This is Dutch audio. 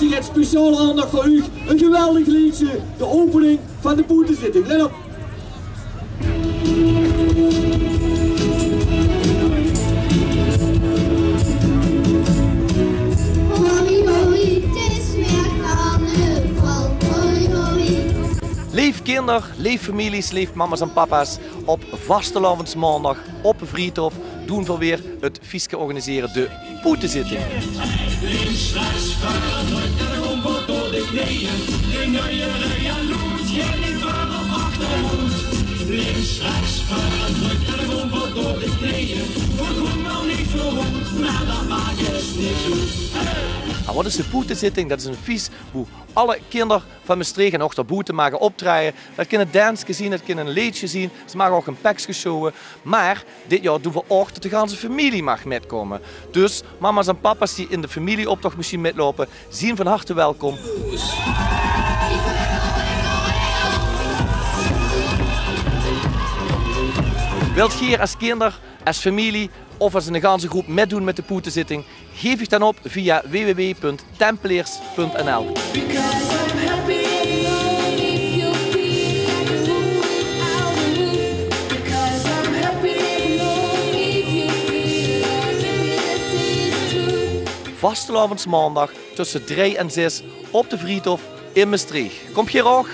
ik het speciale aandacht voor u. Een geweldig liedje, de opening van de boetezitting. Let op. Lief kinderen, lief families, lief mama's en papa's, op vastelavondsmaandag op een vriendhof doen we weer het Fieske organiseren, de boetezitting. Links, rechts, vooruit, en dan komt door de knieën. De jaloers, geen voor op achterhoed. Links, rechts, vooruit, en dan komt door de knieën. We doen wel niet zo goed, maar dat maakt het niet goed. En wat is de boetezitting? Dat is een feest waar alle kinderen van Maastricht en ook de boete mogen optreden. Dat kunnen dansjes zien, dat kunnen een liedje zien. Ze mogen ook een pakje showen. Maar dit jaar doen we ook dat de ganse familie mag metkomen. Dus mama's en papa's die in de familieoptocht misschien metlopen, zien van harte welkom. Wilt je hier als kinder, als familie of als een ganse groep meedoen met de boetezitting? Geef je dan op via www.tempeliers.nl. Vastelavondsmaandag tussen 3 en 6 op de Vriethof in Maastricht. Kom je er ook?